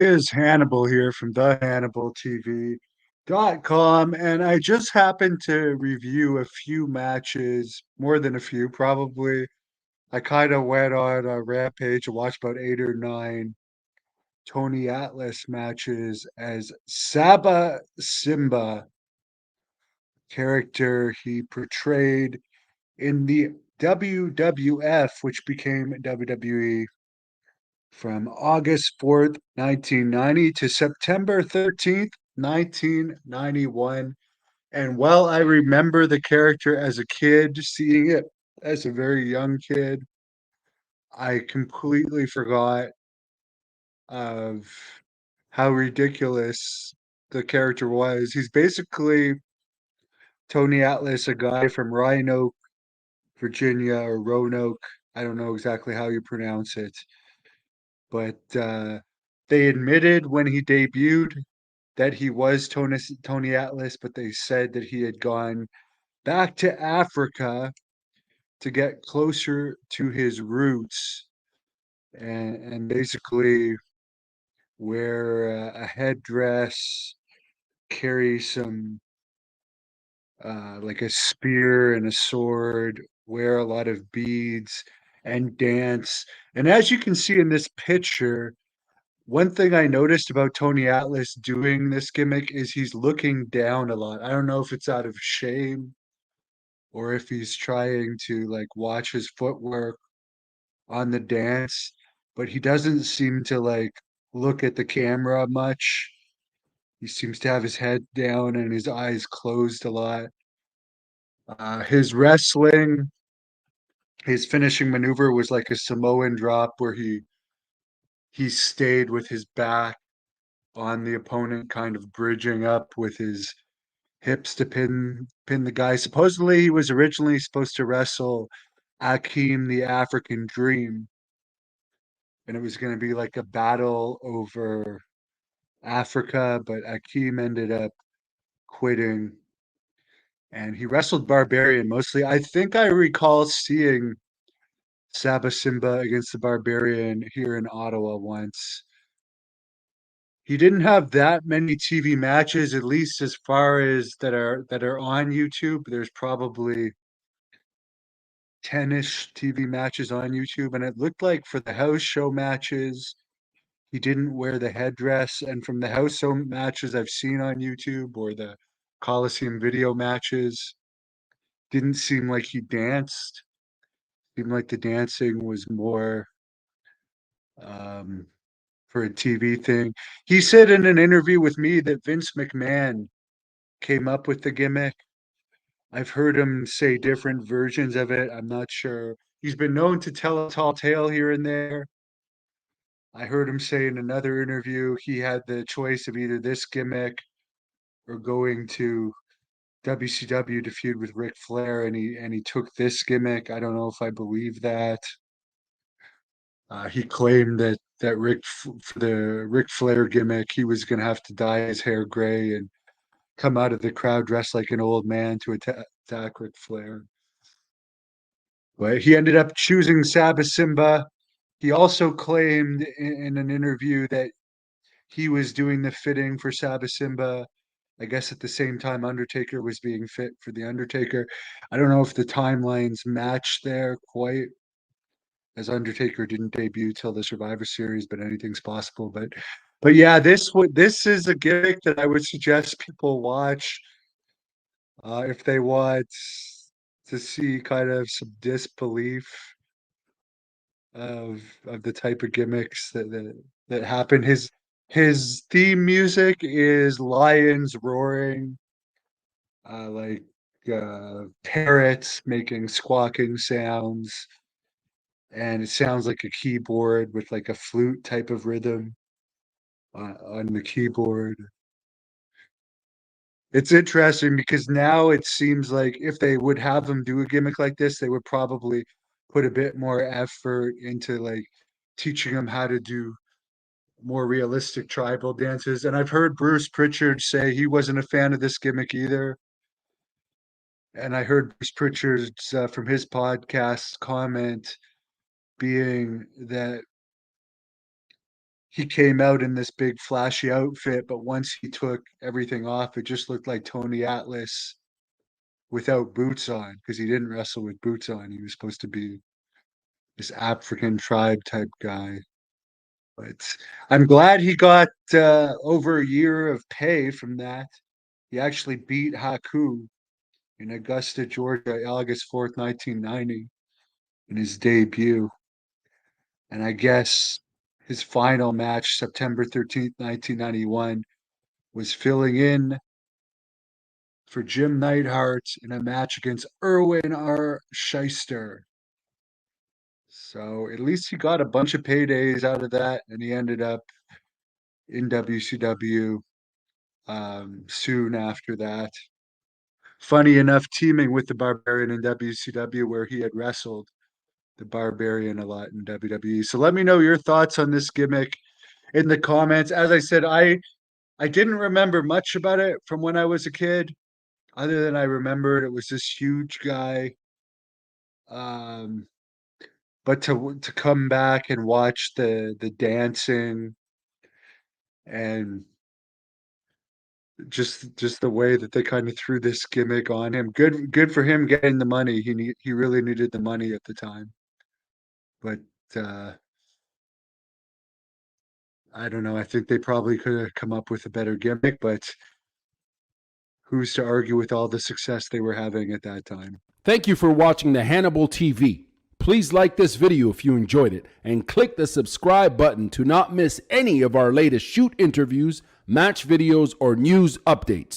Is Hannibal here from the Hannibal TV.com, and I just happened to review a few matches, more than a few, probably. I kind of went on a rampage and watched about eight or nine Tony Atlas matches as Saba Simba character he portrayed in the WWF, which became WWE from August 4th, 1990 to September 13th, 1991. And while I remember the character as a kid, seeing it as a very young kid, I completely forgot of how ridiculous the character was. He's basically Tony Atlas, a guy from Roanoke, Virginia, or Roanoke. I don't know exactly how you pronounce it, but they admitted when he debuted that he was Tony Atlas, but they said that he had gone back to Africa to get closer to his roots and basically wear a headdress, carry some like a spear and a sword, wear a lot of beads and dance. And as you can see in this picture, one thing I noticed about Tony Atlas doing this gimmick is he's looking down a lot. I don't know if it's out of shame or if he's trying to like watch his footwork on the dance, but he doesn't seem to like look at the camera much. He seems to have his head down and his eyes closed a lot. His wrestling, his finishing maneuver was like a Samoan drop where he stayed with his back on the opponent, kind of bridging up with his hips to pin the guy. Supposedly, he was originally supposed to wrestle Akeem the African Dream, and it was going to be like a battle over Africa, but Akeem ended up quitting, and he wrestled Barbarian mostly. I think I recall seeing Saba Simba against the Barbarian here in Ottawa once. He didn't have that many TV matches, at least as far as that are on YouTube. There's probably 10-ish TV matches on YouTube, and it looked like for the house show matches, he didn't wear the headdress. And from the house show matches I've seen on YouTube or the Coliseum video matches, didn't seem like he danced. Seemed like the dancing was more um, for a TV thing. He said in an interview with me that Vince McMahon came up with the gimmick. I've heard him say different versions of it. I'm not sure. He's been known to tell a tall tale here and there. I heard him say in another interview he had the choice of either this gimmick or going to WCW to feud with Ric Flair, and he took this gimmick. I don't know if I believe that. He claimed that for the Ric Flair gimmick, he was going to have to dye his hair gray and come out of the crowd dressed like an old man to attack Ric Flair. But he ended up choosing Saba Simba. He also claimed in an interview that he was doing the fitting for Saba Simba. I guess at the same time Undertaker was being fit for the Undertaker. I don't know if the timelines match there quite, as Undertaker didn't debut till the Survivor Series, but anything's possible. But yeah, this is a gimmick that I would suggest people watch if they want to see kind of some disbelief of the type of gimmicks that happen. His theme music is lions roaring, like parrots making squawking sounds, and it sounds like a keyboard with like a flute type of rhythm on the keyboard. It's interesting because now it seems like if they would have them do a gimmick like this, they would probably put a bit more effort into like teaching them how to do more realistic tribal dances. And I've heard Bruce Pritchard say he wasn't a fan of this gimmick either. And I heard Bruce Pritchard's from his podcast comment being that he came out in this big flashy outfit, but once he took everything off, it just looked like Tony Atlas without boots on because he didn't wrestle with boots on. He was supposed to be this African tribe type guy. But I'm glad he got over a year of pay from that. He actually beat Haku in Augusta, Georgia, August 4th, 1990, in his debut. And I guess his final match, September 13th, 1991, was filling in for Jim Neidhart in a match against Erwin R. Shyster. So at least he got a bunch of paydays out of that, and he ended up in WCW soon after that. Funny enough, teaming with the Barbarian in WCW, where he had wrestled the Barbarian a lot in WWE. So let me know your thoughts on this gimmick in the comments. As I said, I didn't remember much about it from when I was a kid, other than I remembered it was this huge guy. Um, but to come back and watch the dancing and just the way that they kind of threw this gimmick on him. Good for him getting the money. He really needed the money at the time. But uh I don't know. I think they probably could have come up with a better gimmick, but who's to argue with all the success they were having at that time? Thank you for watching the Hannibal TV. Please like this video if you enjoyed it and click the subscribe button to not miss any of our latest shoot interviews, match videos, or news updates.